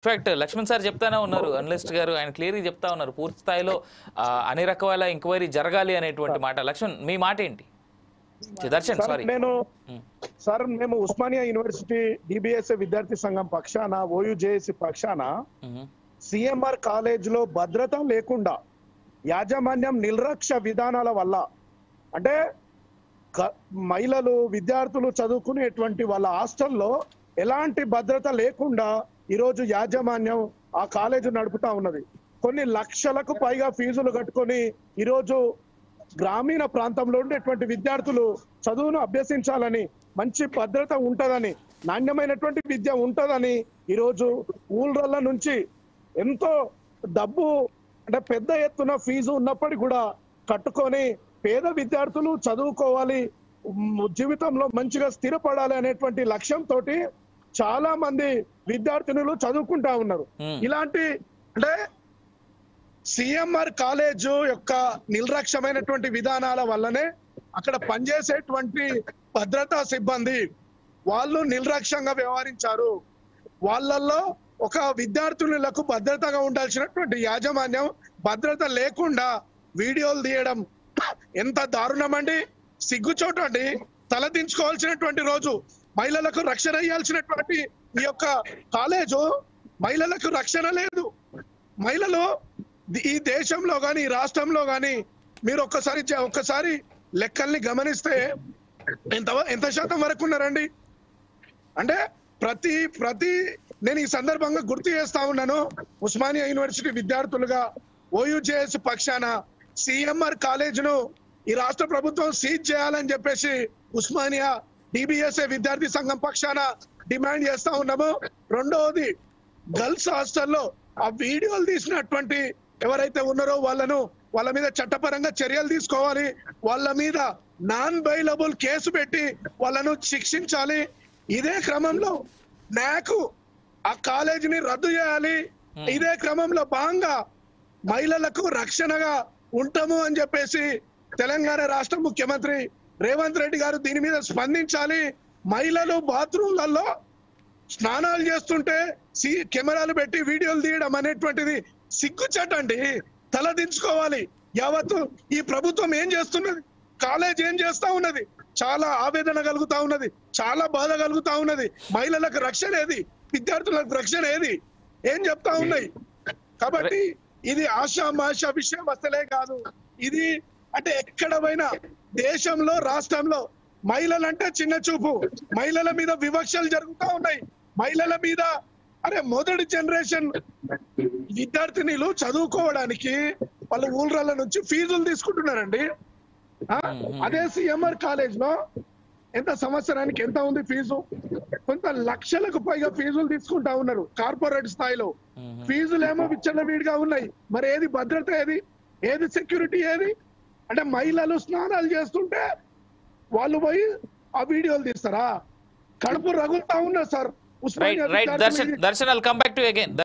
In fact Laxman sir చెప్తానే ఉన్నారు, analyst గారు ఆయన క్లియర్గా చెప్తా ఉన్నారు, పూర్తి స్థాయిలో అన్ని రకాల ఎంక్వైరీ జరగాలి అనేటువంటి మాట. లక్ష్మణ్ మీ మాట ఏంటి? దర్శన్ సారీ. సార్ మేము ఉస్మానియా యూనివర్సిటీ డిబిఎస్ఏ విద్యార్థి సంఘం పక్షాన ఓయూజేఏసీ పక్షాన సిఎంఆర్ కాలేజ్ లో భద్రత లేకుండా యాజమాన్యం నిర్లక్ష్య విధానాల వల్ల, అంటే మహిళలు విద్యార్థులు చదువుకునేటువంటి వాళ్ళ హాస్టల్లో ఎలాంటి భద్రత లేకుండా ఈరోజు యాజమాన్యం ఆ కాలేజ్ నడుపుతా ఉన్నది. కొన్ని లక్షలకు పైగా ఫీజులు కట్టుకొని ఈరోజు గ్రామీణ ప్రాంతంలో ఉండేటువంటి విద్యార్థులు చదువును అభ్యసించాలని, మంచి భద్రత ఉంటదని, నాణ్యమైనటువంటి విద్య ఉంటదని ఈరోజు ఊళ్ళ నుంచి ఎంతో డబ్బు, అంటే పెద్ద ఎత్తున ఫీజు ఉన్నప్పటికీ కూడా కట్టుకొని పేద విద్యార్థులు చదువుకోవాలి, జీవితంలో మంచిగా స్థిరపడాలి అనేటువంటి లక్ష్యంతో చాలా మంది విద్యార్థినులు చదువుకుంటా ఉన్నారు. ఇలాంటి అంటే సిఎంఆర్ కాలేజ్ యొక్క నిర్లక్ష్యమైనటువంటి విధానాల వల్లనే అక్కడ పనిచేసేటువంటి భద్రతా సిబ్బంది వాళ్ళు నిర్లక్ష్యంగా వ్యవహరించారు. వాళ్ళల్లో ఒక విద్యార్థులకు భద్రతగా ఉండాల్సినటువంటి యాజమాన్యం భద్రత లేకుండా వీడియోలు తీయడం ఎంత దారుణం అండి, సిగ్గుచోటు అండి. తలదించుకోవాల్సినటువంటి రోజు. మహిళలకు రక్షణ ఇవ్వాల్సినటువంటి ఈ యొక్క కాలేజు మహిళలకు రక్షణ లేదు. మహిళలు ఈ దేశంలో గాని, ఈ రాష్ట్రంలో గాని మీరు ఒక్కసారి లెక్కల్ని గమనిస్తే ఎంత శాతం వరకు ఉన్నారండి? అంటే ప్రతి నేను ఈ సందర్భంగా గుర్తు చేస్తా ఉన్నాను, ఉస్మానియా యూనివర్సిటీ విద్యార్థులుగా ఓయూజేఎస్ పక్షాన సిఎంఆర్ కాలేజ్ను ఈ రాష్ట్ర ప్రభుత్వం సీజ్ చేయాలని చెప్పేసి ఉస్మానియా డిబిఎస్ఏ విద్యార్థి సంఘం పక్షాన డిమాండ్ చేస్తా ఉన్నాము. రెండవది, గర్ల్స్ హాస్టల్లో ఆ వీడియోలు తీసినటువంటి ఎవరైతే ఉన్నారో వాళ్ళ మీద చట్టపరంగా చర్యలు తీసుకోవాలి. వాళ్ళ మీద నాన్ బెయిలబుల్ కేసు పెట్టి వాళ్ళను శిక్షించాలి. ఇదే క్రమంలో నాకు ఆ కాలేజీని రద్దు చేయాలి. ఇదే క్రమంలో భాగంగా మహిళలకు రక్షణగా ఉంటాము అని చెప్పేసి తెలంగాణ రాష్ట్ర ముఖ్యమంత్రి రేవంత్ రెడ్డి గారు దీని మీద స్పందించాలి. మహిళలు బాత్రూమ్లలో స్నానాలు చేస్తుంటే కెమెరాలు పెట్టి వీడియోలు తీయడం అనేటువంటిది సిగ్గుచేటండి, తలదించుకోవాలి. యావత్తు ఈ ప్రభుత్వం ఏం చేస్తున్నది, కాలేజ్ ఏం చేస్తా ఉన్నది, చాలా ఆవేదన కలుగుతా ఉన్నది, చాలా బాధ కలుగుతా ఉన్నది. మహిళలకు రక్షణ ఏది, విద్యార్థులకు రక్షణ ఏది, ఏం చెప్తా ఉన్నాయి? కాబట్టి ఇది ఆషామాషా విషయం అసలే కాదు. ఇది అంటే ఎక్కడ పోయినా దేశంలో, రాష్ట్రంలో మహిళలంటే చిన్న చూపు, మహిళల మీద వివక్షలు జరుగుతూ ఉన్నాయి. మహిళల మీద మొదటి జనరేషన్ విద్యార్థినిలు చదువుకోవడానికి వాళ్ళ ఊళ్ళ నుంచి ఫీజులు తీసుకుంటున్నారండి. అదే సిఎంఆర్ కాలేజ్ లో సంవత్సరానికి ఎంత ఉంది ఫీజు? కొంత లక్షలకు పైగా ఫీజులు తీసుకుంటా ఉన్నారు కార్పొరేట్ స్థాయిలో. ఫీజులేమో విచ్చలవిడిగా ఉన్నాయి. మరి ఏది భద్రత, ఏది సెక్యూరిటీ, ఏది? అంటే మహిళలు స్నానాలు చేస్తుంటే వాళ్ళు పోయి ఆ వీడియోలు తీస్తారా? కడుపు రగులుతా ఉన్నా sir. Darshan, I'll come back to you again.